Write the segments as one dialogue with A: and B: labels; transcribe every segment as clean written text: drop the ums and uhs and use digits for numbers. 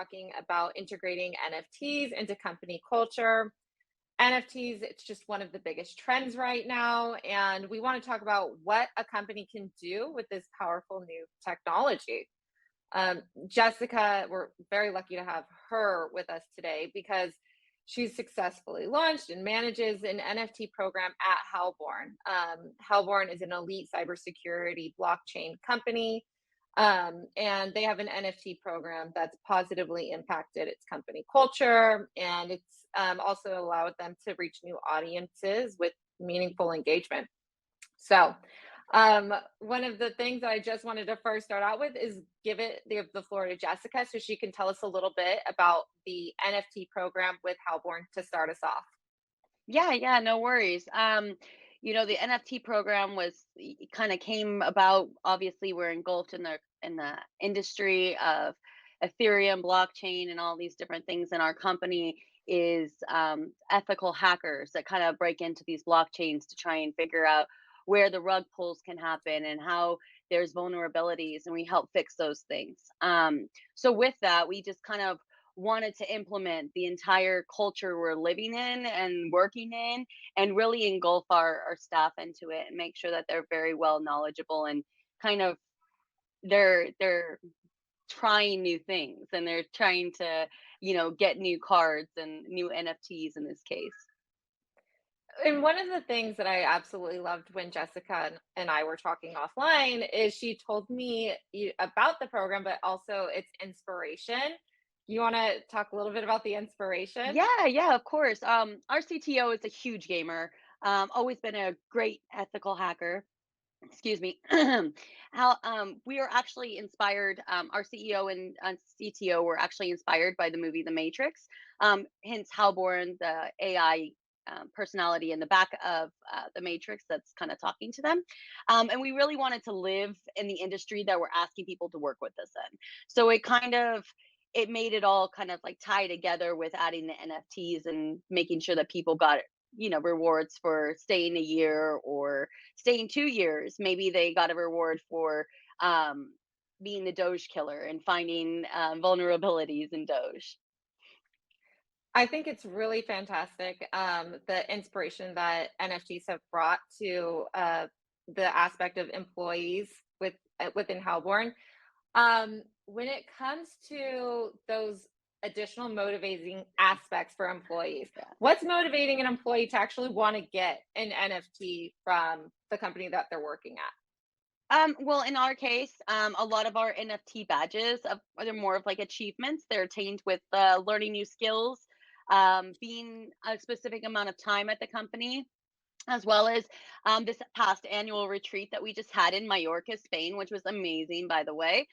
A: talking about integrating NFTs into company culture. NFTs, it's just one of the biggest trends right now. And we want to talk about what a company can do with this powerful new technology. Jessica, we're very lucky to have her with us today because she's successfully launched and manages an NFT program at Hellborn. Hellborn is an elite cybersecurity blockchain company, and they have an NFT program that's positively impacted its company culture, and it's also allowed them to reach new audiences with meaningful engagement. So, one of the things that I just wanted to first start out with is give the floor to Jessica so she can tell us a little bit about the NFT program with Halborn to start us off.
B: Yeah, no worries. The NFT program was kind of came about. Obviously, we're engulfed in the industry of Ethereum, blockchain, and all these different things. And our company is ethical hackers that kind of break into these blockchains to try and figure out where the rug pulls can happen and how there's vulnerabilities, and we help fix those things. So with that, we just kind of wanted to implement the entire culture we're living in and working in and really engulf our staff into it and make sure that they're very well knowledgeable and kind of they're trying new things and they're trying to get new cards and new NFTs in this case.
A: And one of the things that I absolutely loved when Jessica and I were talking offline is she told me about the program, but also its inspiration. You want to talk a little bit about the inspiration?
B: Yeah, of course. Our CTO is a huge gamer. Always been a great ethical hacker. Excuse me. How we are actually inspired. Our CEO and CTO were actually inspired by the movie The Matrix. Hence, Halborn, the AI personality in the back of The Matrix, that's kind of talking to them. And we really wanted to live in the industry that we're asking people to work with us in. So it made it all kind of like tie together with adding the NFTs and making sure that people got rewards for staying a year or staying 2 years. Maybe they got a reward for being the Doge killer and finding vulnerabilities in Doge.
A: I think it's really fantastic, the inspiration that NFTs have brought to the aspect of employees within Halborn. When it comes to those additional motivating aspects for employees,
B: Yeah.
A: what's motivating an employee to actually want to get an NFT from the company that they're working at?
B: Well, in our case, a lot of our NFT badges they're more of like achievements. They're attained with learning new skills, being a specific amount of time at the company, as well as this past annual retreat that we just had in Mallorca, Spain, which was amazing, by the way.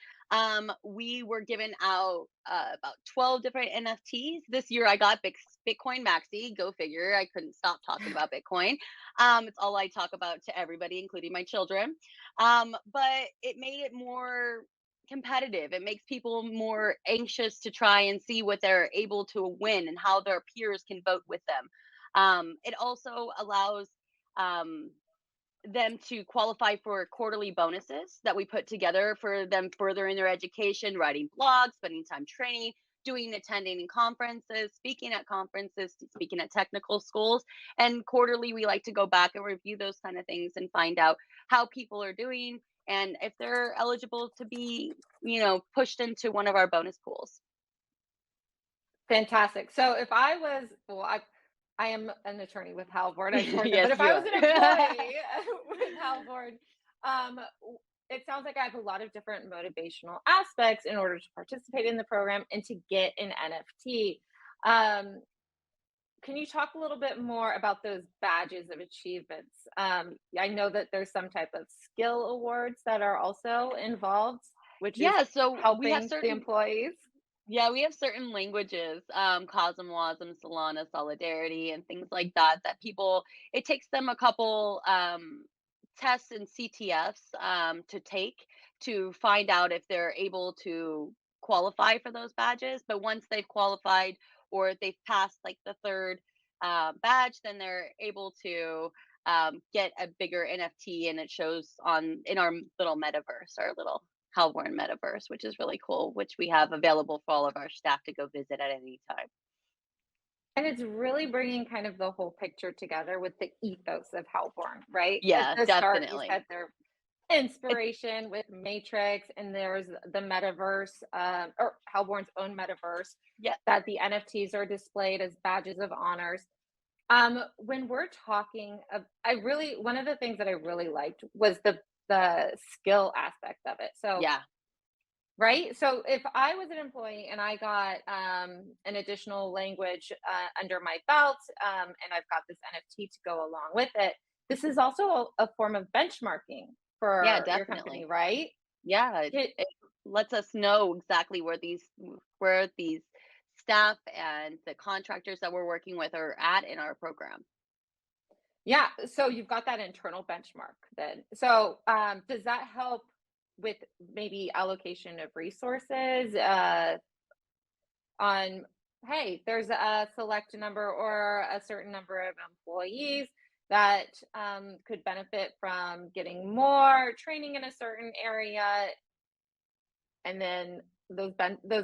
B: We were given out about 12 different NFTs. This year I got Bitcoin Maxi. Go figure. I couldn't stop talking about Bitcoin. It's all I talk about to everybody, including my children. But it made it more competitive. It makes people more anxious to try and see what they're able to win and how their peers can vote with them. It also allows um, them to qualify for quarterly bonuses that we put together for them furthering their education, writing blogs, spending time training, attending conferences, speaking at conferences, speaking at technical schools. And quarterly, we like to go back and review those kind of things and find out how people are doing and if they're eligible to be, pushed into one of our bonus pools.
A: Fantastic. So if I was, well, I am an attorney with Halvord, I just want to know,
B: Yes,
A: but if
B: you
A: I was
B: are.
A: an employee with Halvord, it sounds like I have a lot of different motivational aspects in order to participate in the program and to get an NFT. Um, can you talk a little bit more about those badges of achievements? I know that there's some type of skill awards that are also involved, which is
B: Yeah, so we have
A: helping the
B: certain
A: employees.
B: Yeah, we have certain languages, Cosm, Wasm, Solana, Solidarity, and things like that, that people, it takes them a couple tests and CTFs to take to find out if they're able to qualify for those badges. But once they've qualified or if they've passed like the third badge, then they're able to get a bigger NFT and it shows in our little metaverse, our little Halborn Metaverse, which is really cool, which we have available for all of our staff to go visit at any time.
A: And it's really bringing kind of the whole picture together with the ethos of Hellborn, right? At
B: Yeah,
A: the start, you
B: definitely.
A: said their
B: It's
A: inspiration with Matrix, and there's the metaverse, or Hellborn's own metaverse,
B: yeah,
A: that the NFTs are displayed as badges of honors. When we're talking, I really one of the things that I really liked was the skill aspect of it. So
B: yeah.
A: right? So if I was an employee and I got an additional language under my belt, and I've got this NFT to go along with it, this is also a form of benchmarking
B: Yeah,
A: for your company,
B: definitely.
A: right?
B: Yeah,
A: It,
B: it lets us know exactly where these staff and the contractors that we're working with are at in our program.
A: yeah, so you've got that internal benchmark then. So does that help with maybe allocation of resources on, hey, there's a select number or a certain number of employees that could benefit from getting more training in a certain area, and then those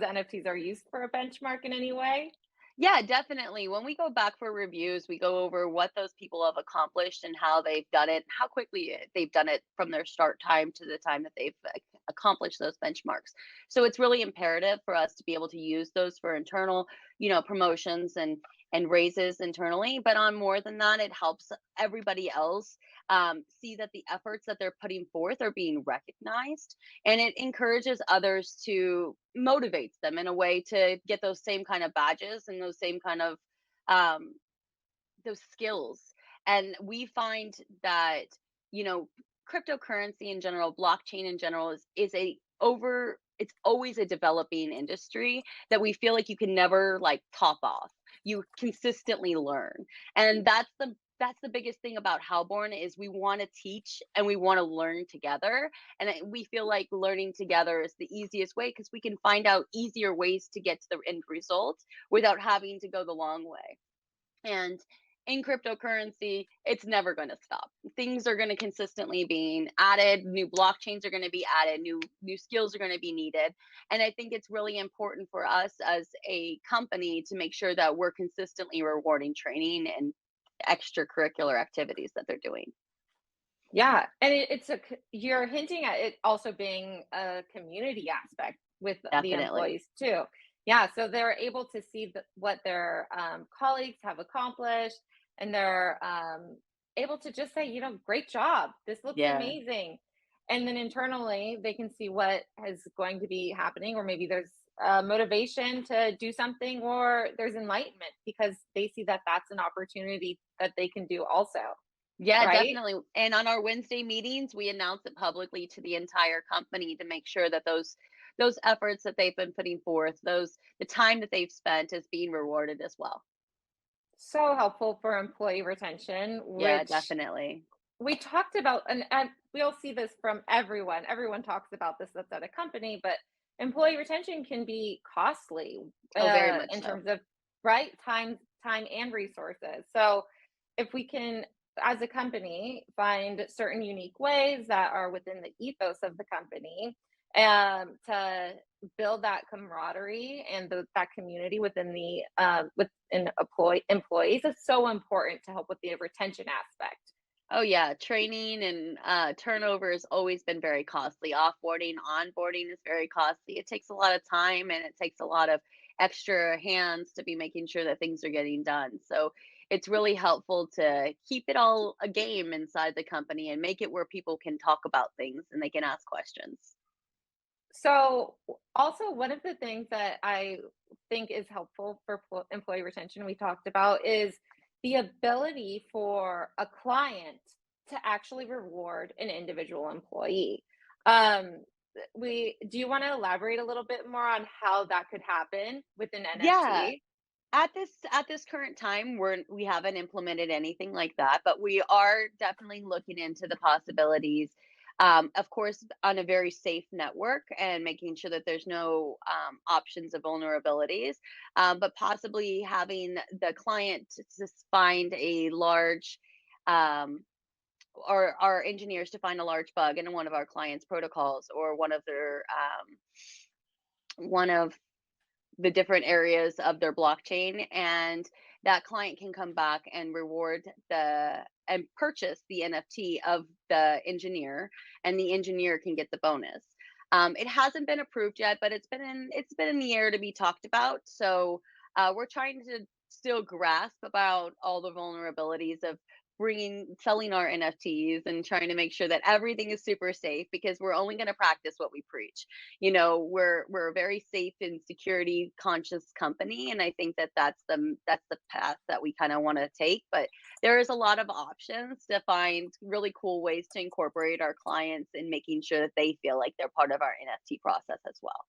A: NFTs are used for a benchmark in any way?
B: Yeah, definitely. When we go back for reviews, we go over what those people have accomplished and how they've done it, how quickly they've done it from their start time to the time that they've accomplished those benchmarks. So it's really imperative for us to be able to use those for internal, promotions and raises internally. But on more than that, it helps everybody else see that the efforts that they're putting forth are being recognized, and it encourages others to motivates them in a way to get those same kind of badges and those same kind of um, those skills. And we find that you know cryptocurrency in general, blockchain in general, is a over it's always a developing industry that we feel like you can never like top off. You consistently learn, and that's the biggest thing about Halborn is we want to teach and we want to learn together. And we feel like learning together is the easiest way because we can find out easier ways to get to the end result without having to go the long way. And in cryptocurrency, it's never going to stop. Things are going to consistently being added, new blockchains are going to be added, new skills are going to be needed. And I think it's really important for us as a company to make sure that we're consistently rewarding training and extracurricular activities that they're doing.
A: Yeah, and you're hinting at it also being a community aspect with the
B: Definitely.
A: employees too. Yeah, so they're able to see what their colleagues have accomplished, and they're able to just say, great job, this looks
B: Yeah.
A: amazing. And then internally, they can see what is going to be happening, or maybe there's motivation to do something, or there's enlightenment because they see that that's an opportunity that they can do also,
B: Yeah,
A: right?
B: definitely. And on our Wednesday meetings, we announce it publicly to the entire company to make sure that those efforts that they've been putting forth, the time that they've spent is being rewarded as well.
A: So helpful for employee retention,
B: Yeah,
A: which
B: definitely.
A: we talked about, and we'll see this from everyone. Everyone talks about this that's at a company, but employee retention can be costly
B: Oh, very much
A: in
B: so.
A: terms of right time and resources. So if we can, as a company, find certain unique ways that are within the ethos of the company, to build that camaraderie and that community within the within employees is so important to help with the retention aspect.
B: Oh yeah, training and turnover has always been very costly. Offboarding, onboarding is very costly. It takes a lot of time and it takes a lot of extra hands to be making sure that things are getting done. So it's really helpful to keep it all a game inside the company and make it where people can talk about things and they can ask questions.
A: So, also one of the things that I think is helpful for employee retention we talked about is the ability for a client to actually reward an individual employee. Um, we do you want to elaborate a little bit more on how that could happen with an
B: Yeah,
A: NFT?
B: at this current time, we haven't implemented anything like that, but we are definitely looking into the possibilities. Of course, on a very safe network and making sure that there's no options of vulnerabilities, but possibly having the client just find a large um, our engineers to find a large bug in one of our clients' protocols or one of the different areas of their blockchain, and that client can come back and reward the and purchase the NFT of the engineer, and the engineer can get the bonus. It hasn't been approved yet, but it's been in the air to be talked about. So we're trying to still grasp about all the vulnerabilities of bringing selling our NFTs and trying to make sure that everything is super safe, because we're only going to practice what we preach. We're a very safe and security conscious company, and I think that that's the path that we kind of want to take. But there is a lot of options to find really cool ways to incorporate our clients in making sure that they feel like they're part of our NFT process as well.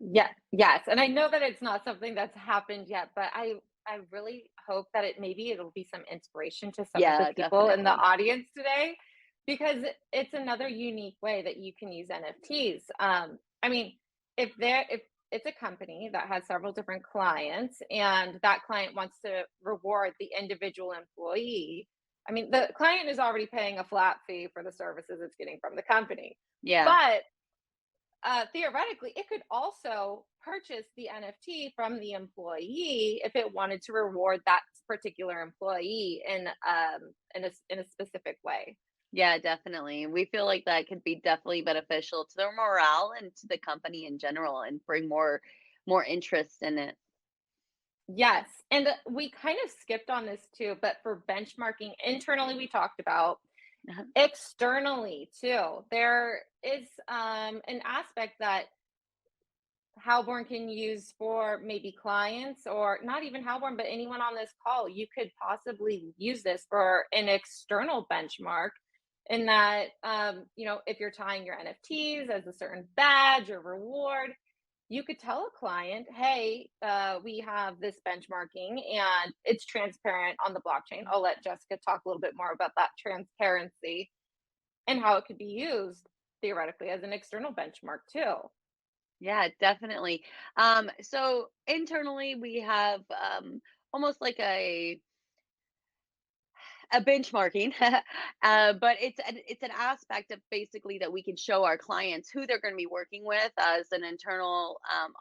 A: Yeah, yes, and I know that it's not something that's happened yet, but I really hope that it'll be some inspiration to some of the
B: Yeah,
A: people in the
B: definitely.
A: audience today, because it's another unique way that you can use NFTs. I mean, if it's a company that has several different clients and that client wants to reward the individual employee, I mean, the client is already paying a flat fee for the services it's getting from the company.
B: Yeah.
A: But theoretically, it could also purchase the NFT from the employee if it wanted to reward that particular employee in a specific way.
B: Yeah, definitely. We feel like that could be definitely beneficial to their morale and to the company in general, and bring more interest in it.
A: Yes, and we kind of skipped on this too, but for benchmarking internally, we talked about
B: Uh-huh.
A: externally too. There is an aspect that Halborn can use for maybe clients, or not even Halborn, but anyone on this call. You could possibly use this for an external benchmark, in that, if you're tying your NFTs as a certain badge or reward, you could tell a client, hey, we have this benchmarking and it's transparent on the blockchain. I'll let Jessica talk a little bit more about that transparency and how it could be used theoretically as an external benchmark too.
B: Yeah, definitely. So internally we have almost like a benchmarking, but it's an aspect of basically that we can show our clients who they're going to be working with as an internal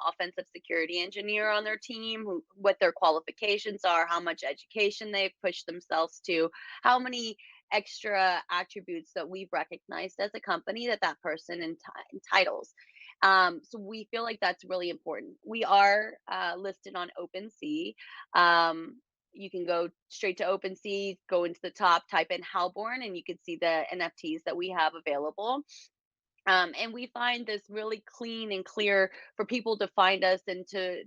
B: offensive security engineer on their team, what their qualifications are, how much education they've pushed themselves to, how many extra attributes that we've recognized as a company that that person entitles. So we feel like that's really important. We are listed on OpenSea. You can go straight to OpenSea, go into the top, type in Halborn, and you can see the NFTs that we have available. And we find this really clean and clear for people to find us and to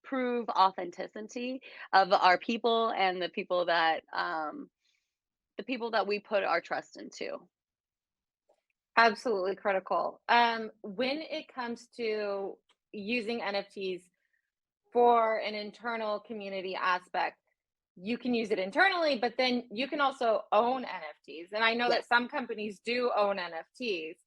B: prove authenticity of our people and the people that we put our trust into.
A: Absolutely critical. When it comes to using NFTs for an internal community aspect, you can use it internally, but then you can also own NFTs. And I know
B: Yes.
A: that some companies do own NFTs.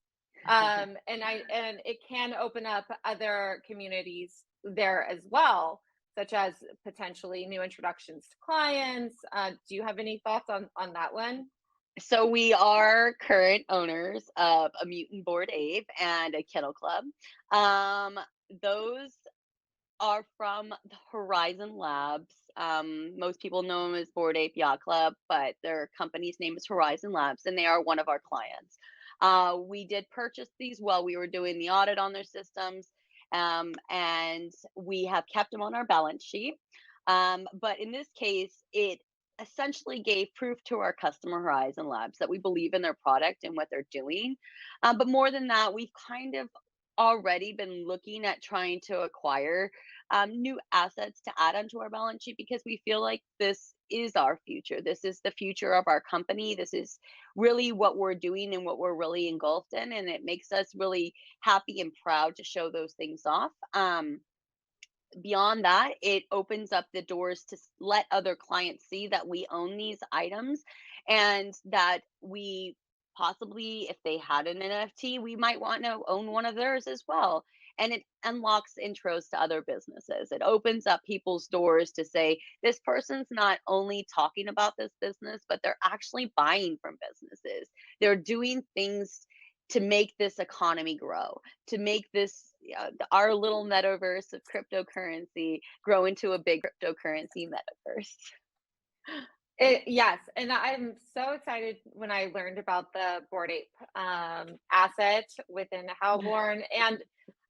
A: And it can open up other communities there as well, such as potentially new introductions to clients. Do you have any thoughts on that one?
B: So we are current owners of a mutant board ape and a kennel club. Um, those are from the Horizon Labs. Most people know them as Board Ape Yacht Club, but their company's name is Horizon Labs, and they are one of our clients. We did purchase these while we were doing the audit on their systems, and we have kept them on our balance sheet. But in this case, it essentially gave proof to our customer Horizon Labs that we believe in their product and what they're doing. But more than that, we've kind of already been looking at trying to acquire new assets to add onto our balance sheet, because we feel like this is our future. This is the future of our company. This is really what we're doing and what we're really engulfed in. And it makes us really happy and proud to show those things off. Beyond that, it opens up the doors to let other clients see that we own these items and that we possibly if they had an NFT, we might want to own one of theirs as well. And it unlocks intros to other businesses. It opens up people's doors to say, this person's not only talking about this business, but they're actually buying from businesses. They're doing things to make this economy grow, to make this our little metaverse of cryptocurrency grow into a big cryptocurrency metaverse.
A: Yes, and I'm so excited when I learned about the Bored Ape asset within Howborn, and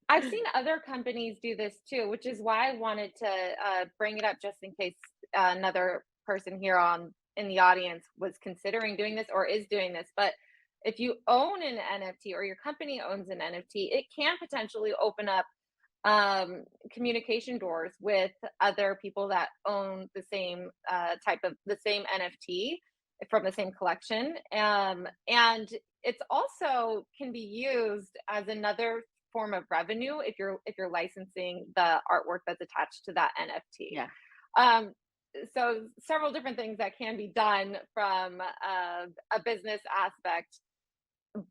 A: I've seen other companies do this too, which is why I wanted to bring it up just in case another person here on in the audience was considering doing this or is doing this. But if you own an NFT or your company owns an NFT, it can potentially open up communication doors with other people that own the same type of the same NFT from the same collection. And it's also can be used as another form of revenue if you're licensing the artwork that's attached to that NFT.
B: Yeah.
A: Um, so several different things that can be done from a business aspect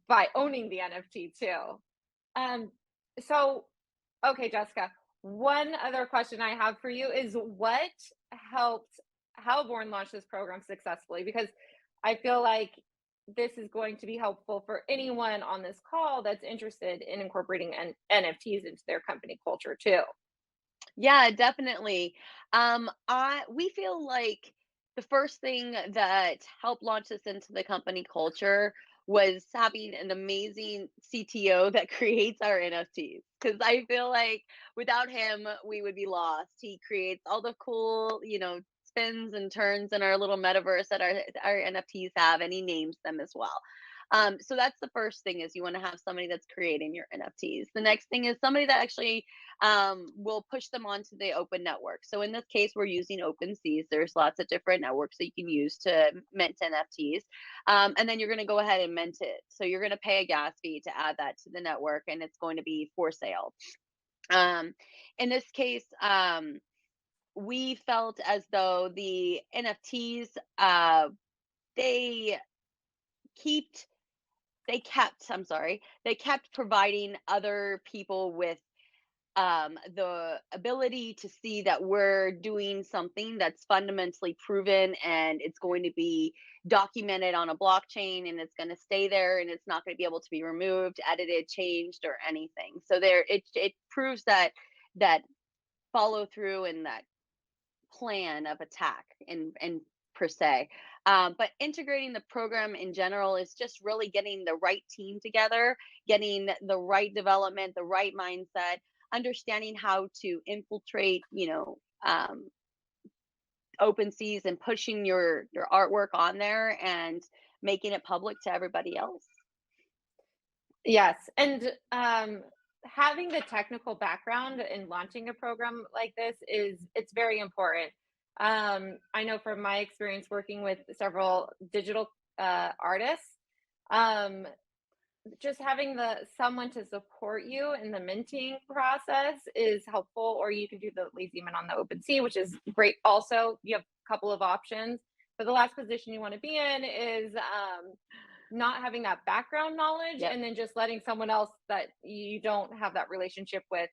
A: by owning the NFT too. Um, so, okay, Jessica, one other question I have for you is what helped Hellborn launch this program successfully? Because I feel like this is going to be helpful for anyone on this call that's interested in incorporating NFTs into their company culture too.
B: Yeah, definitely. I we feel like the first thing that helped launch us into the company culture was having an amazing CTO that creates our NFTs. Because I feel like without him, we would be lost. He creates all the cool, spins and turns in our little metaverse that our NFTs have, and he names them as well. So that's the first thing is you want to have somebody that's creating your NFTs. The next thing is somebody that actually will push them onto the open network. So in this case, we're using OpenSeas. There's lots of different networks that you can use to mint NFTs. And then you're going to go ahead and mint it. So you're going to pay a gas fee to add that to the network, and it's going to be for sale. Um, in this case, we felt as though the NFTs, they kept they kept providing other people with the ability to see that we're doing something that's fundamentally proven, and it's going to be documented on a blockchain, and it's going to stay there, and it's not going to be able to be removed, edited, changed, or anything. So it proves that follow through and that plan of attack and per se. But integrating the program in general is just really getting the right team together, getting the right development, the right mindset, understanding how to infiltrate, open seas and pushing your artwork on there and making it public to everybody else.
A: Yes, and having the technical background in launching a program like this it's very important. I know from my experience working with several digital artists, um, just having the someone to support you in the minting process is helpful, or you can do the lazy mint on the open sea, which is great. Also, you have a couple of options, but the last position you want to be in is not having that background knowledge
B: Yep.
A: and then just letting someone else that you don't have that relationship with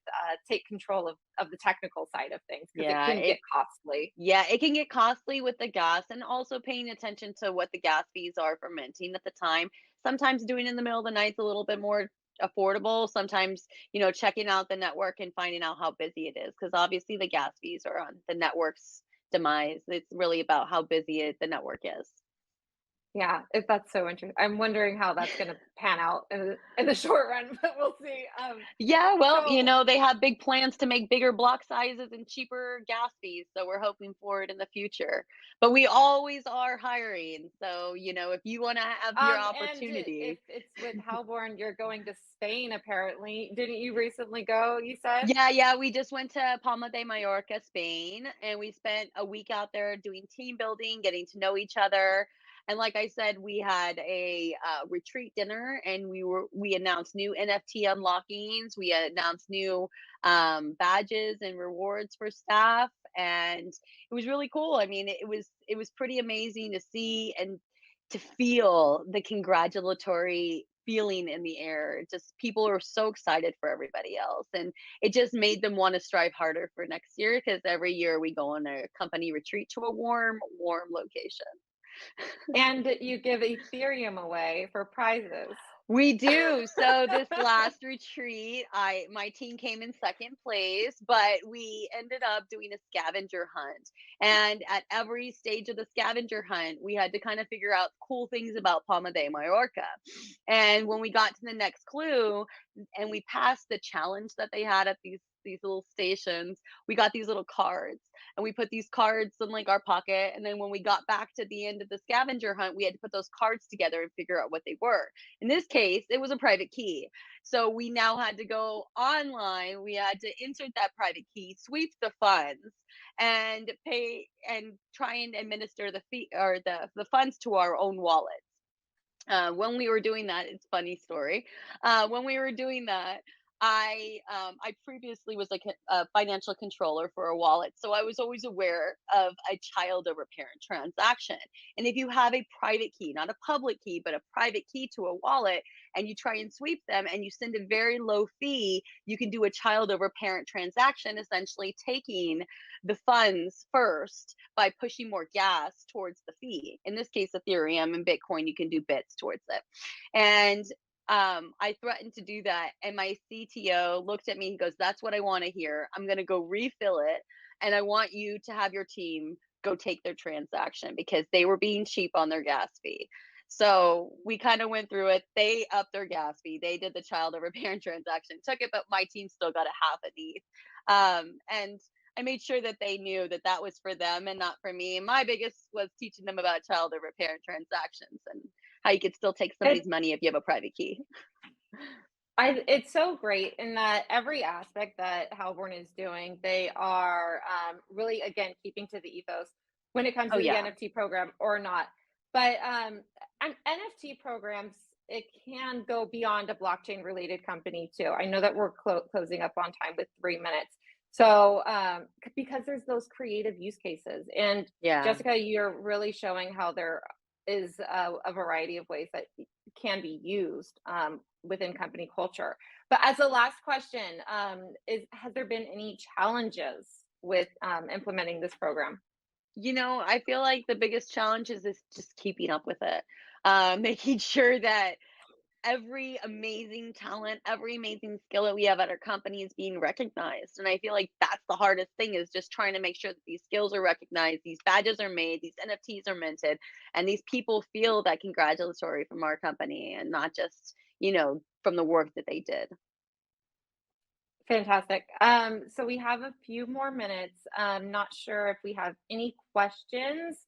A: take control of the technical side of things because it
B: Yeah,
A: can get costly.
B: it can get costly with the gas, and also paying attention to what the gas fees are for minting at the time. Sometimes doing it in the middle of the night is a little bit more affordable. Sometimes, checking out the network and finding out how busy it is, because obviously the gas fees are on the network's demise. It's really about how busy the network is.
A: Yeah, if that's so interesting. I'm wondering how that's going to pan out in the short run, but we'll see.
B: Yeah, well,
A: So
B: they have big plans to make bigger block sizes and cheaper gas fees, so we're hoping for it in the future. But we always are hiring, so if you want to have your
A: and if
B: opportunity.
A: it's with Halborn, you're going to Spain apparently. Didn't you recently go, you said?
B: Yeah, yeah, we just went to Palma de Mallorca, Spain, and we spent a week out there doing team building, getting to know each other. And like I said, we had a retreat dinner, and we announced new NFT unlockings. We announced new badges and rewards for staff, and it was really cool. I mean, it was pretty amazing to see and to feel the congratulatory feeling in the air. Just people are so excited for everybody else. And it just made them want to strive harder for next year because every year we go on a company retreat to a warm, warm location.
A: And you give Ethereum away for prizes.
B: We do. So this last retreat, my team came in second place, but we ended up doing a scavenger hunt. And at every stage of the scavenger hunt, we had to kind of figure out cool things about Palma de Mallorca. And when we got to the next clue and we passed the challenge that they had at these little stations, we got these little cards and we put these cards in like our pocket. And then when we got back to the end of the scavenger hunt, we had to put those cards together and figure out what they were. In this case, it was a private key. So we now had to go online. We had to insert that private key, sweep the funds, and pay and try and administer the fee or the funds to our own wallet. When we were doing that, it's a funny story. When we were doing that, I previously was like a financial controller for a wallet, so I was always aware of a child over parent transaction. And if you have a private key, not a public key, but a private key to a wallet, and you try and sweep them, and you send a very low fee, you can do a child over parent transaction, essentially taking the funds first by pushing more gas towards the fee. In this case, Ethereum and Bitcoin, you can do bits towards it. And I threatened to do that. And my CTO looked at me. He goes, "That's what I want to hear. I'm going to go refill it. And I want you to have your team go take their transaction because they were being cheap on their gas fee." So we kind of went through it. They upped their gas fee. They did the child over parent transaction, took it, but my team still got a half an ETH. And I made sure that they knew that that was for them and not for me. And my biggest was teaching them about child over parent transactions and how you could still take somebody's
A: It's
B: money if you have a private key.
A: it's so great in that every aspect that Halborn is doing, they are really again keeping to the ethos when it comes
B: Oh
A: to the
B: yeah.
A: NFT program or not. But NFT programs, it can go beyond a blockchain related company too. I know that we're closing up on time with 3 minutes. So because there's those creative use cases, and
B: Yeah.
A: Jessica, you're really showing how there is a variety of ways that can be used within company culture. But as a last question, is has there been any challenges with implementing this program?
B: I feel like the biggest challenge is just keeping up with it. Making sure that every amazing talent, every amazing skill that we have at our company is being recognized. And I feel like that's the hardest thing is just trying to make sure that these skills are recognized, these badges are made, these NFTs are minted, and these people feel that congratulatory from our company and not just, from the work that they did.
A: Fantastic. So we have a few more minutes. Not sure if we have any questions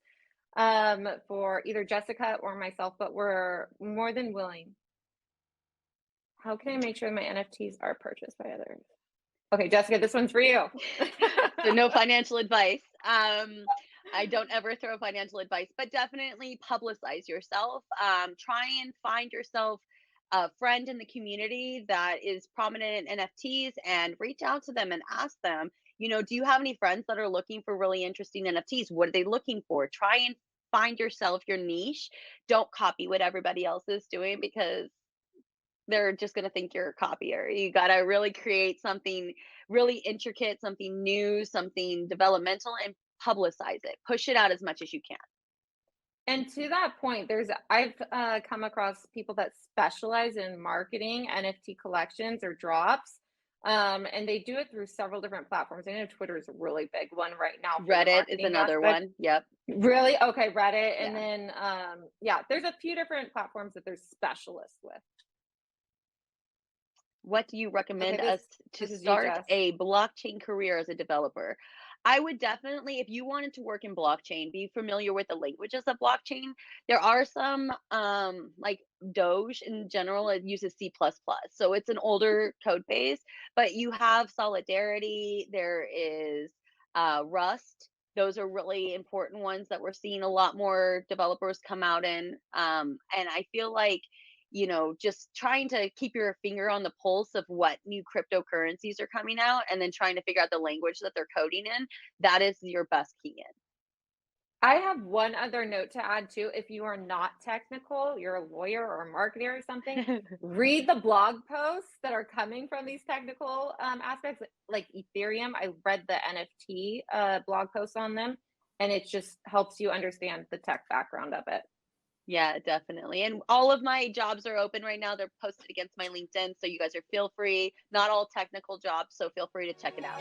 A: for either Jessica or myself, but we're more than willing. How can I make sure my NFTs are purchased by others? Okay, Jessica, this one's for you.
B: So no financial advice. I don't ever throw financial advice, but definitely publicize yourself. Try and find yourself a friend in the community that is prominent in NFTs and reach out to them and ask them, do you have any friends that are looking for really interesting NFTs? What are they looking for? Try and find yourself your niche. Don't copy what everybody else is doing because they're just going to think you're a copier. You got to really create something really intricate, something new, something developmental, and publicize it. Push it out as much as you can.
A: And to that point, I've come across people that specialize in marketing NFT collections or drops, and they do it through several different platforms. I know Twitter is a really big one right now for the
B: Reddit is
A: marketing
B: another
A: aspect.
B: one. Yep.
A: Really? Okay, Reddit, and
B: Yeah.
A: then yeah, there's a few different platforms that there's specialists with.
B: What do you
A: Okay,
B: recommend
A: this
B: us to
A: this is you,
B: start
A: Jess.
B: a blockchain career as a developer? I would definitely, if you wanted to work in blockchain, be familiar with the languages of blockchain. There are some, like Doge in general, it uses C++. So it's an older code base, but you have Solidarity, there is Rust. Those are really important ones that we're seeing a lot more developers come out in. And I feel like just trying to keep your finger on the pulse of what new cryptocurrencies are coming out and then trying to figure out the language that they're coding in, that is your best key in.
A: I have one other note to add too. If you are not technical, you're a lawyer or a marketer or something, read the blog posts that are coming from these technical aspects, like Ethereum. I read the NFT blog posts on them, and it just helps you understand the tech background of it.
B: Yeah, definitely. And all of my jobs are open right now. They're posted against my LinkedIn. So you guys are feel free, not all technical jobs. So feel free to check it out.